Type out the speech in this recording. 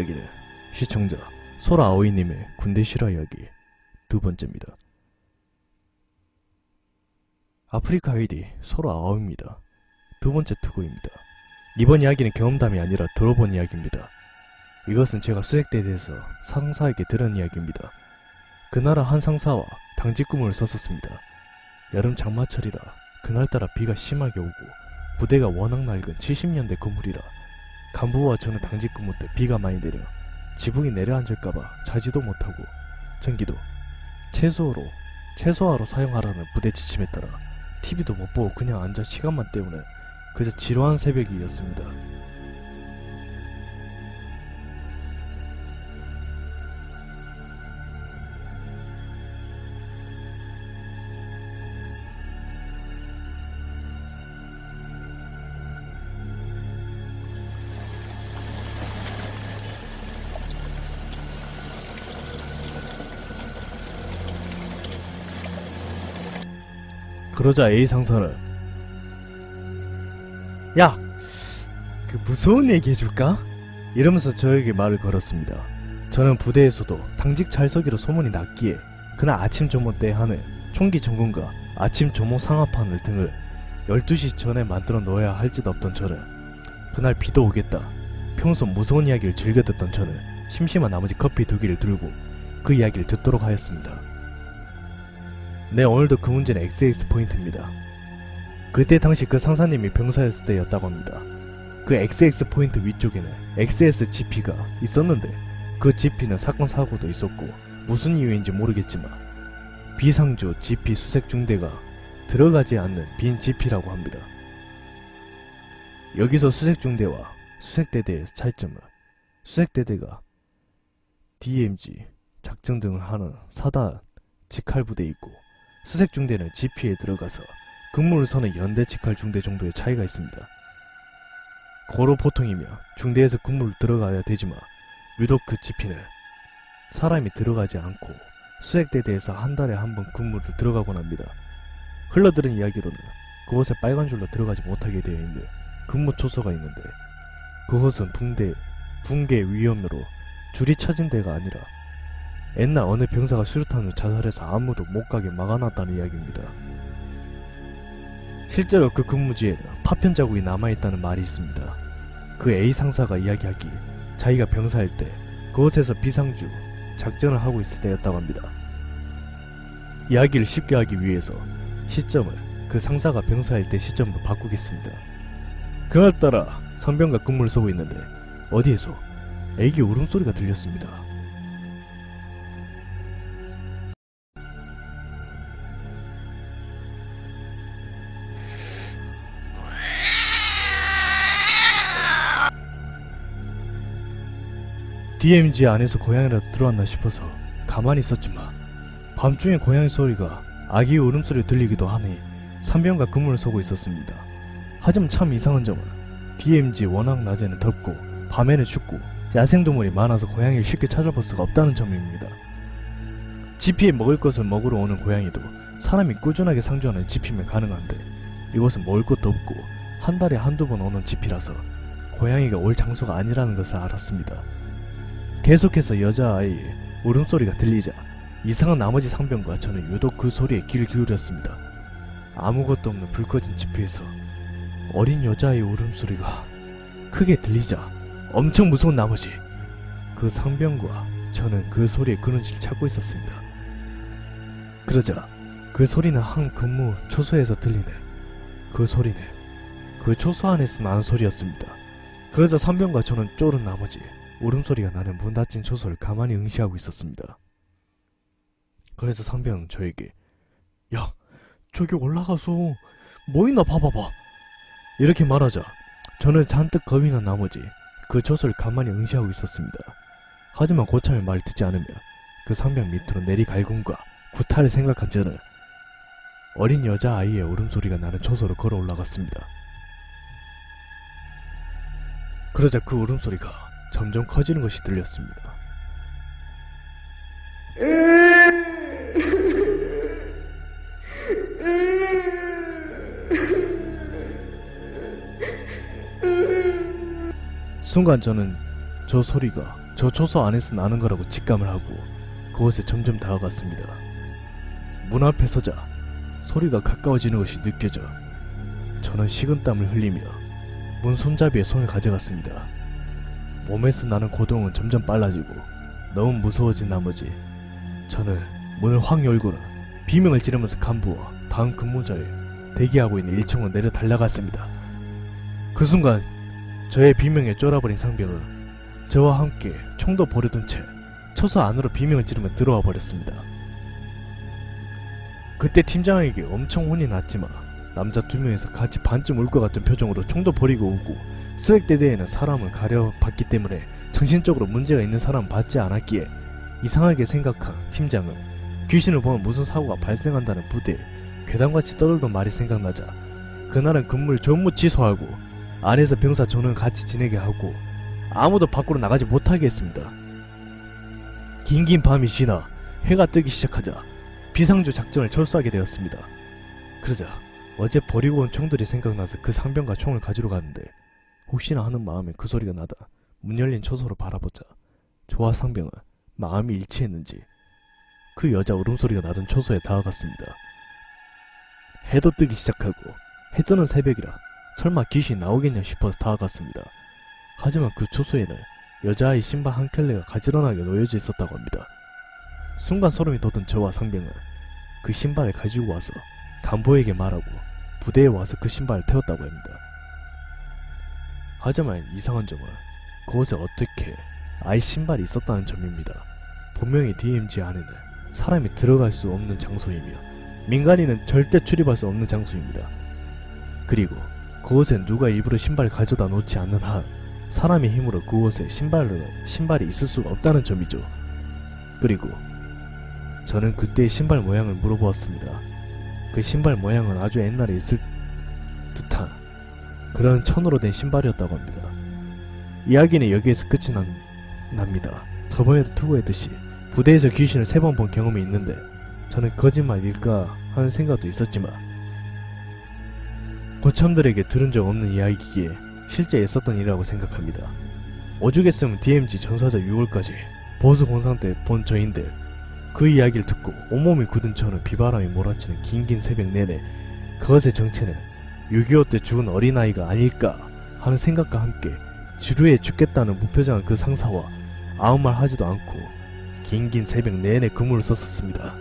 이야기는 시청자 소라아오이님의 군대 실화 이야기 두 번째입니다. 아프리카 아이디 소라아오이입니다. 두 번째 투고입니다. 이번 이야기는 경험담이 아니라 들어본 이야기입니다. 이것은 제가 수색대대에서 상사에게 들은 이야기입니다. 그 나라 한 상사와 당직 근무를 썼었습니다. 여름 장마철이라 그날따라 비가 심하게 오고 부대가 워낙 낡은 70년대 건물이라 간부와 저는 당직 근무 때 비가 많이 내려 지붕이 내려앉을까봐 자지도 못하고 전기도 최소화로 사용하라는 부대 지침에 따라 TV도 못 보고 그냥 앉아 시간만 때우는 그저 지루한 새벽이었습니다. 그러자 A 상사는 야! 그 무서운 얘기 해줄까? 이러면서 저에게 말을 걸었습니다. 저는 부대에서도 당직 잘서기로 소문이 났기에 그날 아침 조모 때 하는 총기 점검과 아침 조모 상합판을 등을 12시 전에 만들어 놓아야 할 짓 없던 저는 그날 비도 오겠다. 평소 무서운 이야기를 즐겨 듣던 저는 심심한 나머지 커피 2개를 들고 그 이야기를 듣도록 하였습니다. 네, 오늘도 그 문제는 XX 포인트입니다. 그때 당시 그 상사님이 병사였을 때였다고 합니다. 그 XX 포인트 위쪽에는 XSGP가 있었는데 그 GP는 사건 사고도 있었고 무슨 이유인지 모르겠지만 비상조 GP 수색중대가 들어가지 않는 빈 GP라고 합니다. 여기서 수색중대와 수색대대의 차이점은 수색대대가 DMZ 작전 등을 하는 사단 직할부대에 있고 수색중대는 GP에 들어가서 근무를 서는 연대 직할중대 정도의 차이가 있습니다. 고로 보통이며 중대에서 근무를 들어가야 되지만 유독 그 GP는 사람이 들어가지 않고 수색대대에서 한 달에 한 번 근무를 들어가곤 합니다. 흘러들은 이야기로는 그곳에 빨간 줄로 들어가지 못하게 되어 있는 근무 초소가 있는데 그곳은 붕괴 위험으로 줄이 쳐진 데가 아니라 옛날 어느 병사가 수류탄 후 자살해서 아무도 못 가게 막아놨다는 이야기입니다. 실제로 그 근무지에는 파편 자국이 남아있다는 말이 있습니다. 그 A 상사가 이야기하기에 자기가 병사일 때 그곳에서 비상주 작전을 하고 있을 때였다고 합니다. 이야기를 쉽게 하기 위해서 시점을 그 상사가 병사일 때 시점으로 바꾸겠습니다. 그날따라 상병과 근무를 서고 있는데 어디에서 애기 울음소리가 들렸습니다. DMZ 안에서 고양이라도 들어왔나 싶어서 가만히 있었지만 밤중에 고양이 소리가 아기 울음소리가 들리기도 하니 상병과 근무를 서고 있었습니다. 하지만 참 이상한 점은 DMZ 워낙 낮에는 덥고 밤에는 춥고 야생동물이 많아서 고양이를 쉽게 찾아볼 수가 없다는 점입니다. GP에 먹을 것을 먹으러 오는 고양이도 사람이 꾸준하게 상주하는 GP면 가능한데 이곳은 먹을 것도 없고 한 달에 한두 번 오는 GP라서 고양이가 올 장소가 아니라는 것을 알았습니다. 계속해서 여자아이의 울음소리가 들리자 이상한 나머지 상병과 저는 유독 그 소리에 귀를 기울였습니다. 아무것도 없는 불 꺼진 GP에서 어린 여자아이의 울음소리가 크게 들리자 엄청 무서운 나머지 그 상병과 저는 그 소리의 근원지를 찾고 있었습니다. 그러자 그 소리는 한 근무 초소에서 들리네. 그 소리는 그 초소 안에서 나는 소리였습니다. 그러자 상병과 저는 쫄은 나머지 울음소리가 나는 문 닫힌 초소를 가만히 응시하고 있었습니다. 그래서 상병은 저에게 야, 저기 올라가서 뭐 있나 봐봐봐 이렇게 말하자 저는 잔뜩 겁이 난 나머지 그 초소를 가만히 응시하고 있었습니다. 하지만 고참의 말을 듣지 않으면 그 상병 밑으로 내리갈굼과 구타를 생각한 저는 어린 여자아이의 울음소리가 나는 초소로 걸어 올라갔습니다. 그러자 그 울음소리가 점점 커지는 것이 들렸습니다. 순간 저는 저 소리가 저 초소 안에서 나는 거라고 직감을 하고 그곳에 점점 다가갔습니다. 문 앞에 서자 소리가 가까워지는 것이 느껴져 저는 식은땀을 흘리며 문 손잡이에 손을 가져갔습니다. 몸에서 나는 고동은 점점 빨라지고 너무 무서워진 나머지 저는 문을 확 열고는 비명을 지르면서 간부와 다음 근무자에 대기하고 있는 1층으로 내려 달려갔습니다. 그 순간 저의 비명에 쫄아버린 상병은 저와 함께 총도 버려둔 채 초소 안으로 비명을 지르며 들어와 버렸습니다. 그때 팀장에게 엄청 혼이 났지만 남자 2명에서 같이 반쯤 울 것 같은 표정으로 총도 버리고 오고 수색대대에는 사람을 가려봤기 때문에 정신적으로 문제가 있는 사람은 받지 않았기에 이상하게 생각한 팀장은 귀신을 보면 무슨 사고가 발생한다는 부대에 괴담같이 떠돌던 말이 생각나자 그날은 근무를 전부 취소하고 안에서 병사 저는 같이 지내게 하고 아무도 밖으로 나가지 못하게 했습니다. 긴긴 밤이 지나 해가 뜨기 시작하자 비상주 작전을 철수하게 되었습니다. 그러자 어제 버리고 온 총들이 생각나서 그 상병과 총을 가지러 갔는데 혹시나 하는 마음에 그 소리가 나다 문 열린 초소로 바라보자 저와 상병은 마음이 일치했는지 그 여자 울음소리가 나던 초소에 다가갔습니다. 해도 뜨기 시작하고 해 뜨는 새벽이라 설마 귀신이 나오겠냐 싶어서 다가갔습니다. 하지만 그 초소에는 여자아이 신발 한 켤레가 가지런하게 놓여져 있었다고 합니다. 순간 소름이 돋은 저와 상병은 그 신발을 가지고 와서 간부에게 말하고 부대에 와서 그 신발을 태웠다고 합니다. 하지만 이상한 점은 그곳에 어떻게 아이 신발이 있었다는 점입니다. 분명히 DMZ 안에는 사람이 들어갈 수 없는 장소이며 민간인은 절대 출입할 수 없는 장소입니다. 그리고 그곳에 누가 일부러 신발을 가져다 놓지 않는 한 사람의 힘으로 그곳에 신발이 있을 수가 없다는 점이죠. 그리고 저는 그때의 신발 모양을 물어보았습니다. 그 신발 모양은 아주 옛날에 있을 듯한 그런 천으로 된 신발이었다고 합니다. 이야기는 여기에서 끝이 납니다. 저번에도 투고했듯이 부대에서 귀신을 3번 본 경험이 있는데 저는 거짓말일까 하는 생각도 있었지만 고참들에게 들은 적 없는 이야기기에 실제 있었던 일이라고 생각합니다. 오죽했으면 DMZ 전사자 6월까지 보수 공상 때 본 저인데 그 이야기를 듣고 온몸이 굳은 저는 비바람이 몰아치는 긴긴 새벽 내내 그것의 정체는 6.25 때 죽은 어린아이가 아닐까 하는 생각과 함께 지루해 죽겠다는 무표정한 그 상사와 아무 말 하지도 않고 긴긴 새벽 내내 근무를 썼었습니다.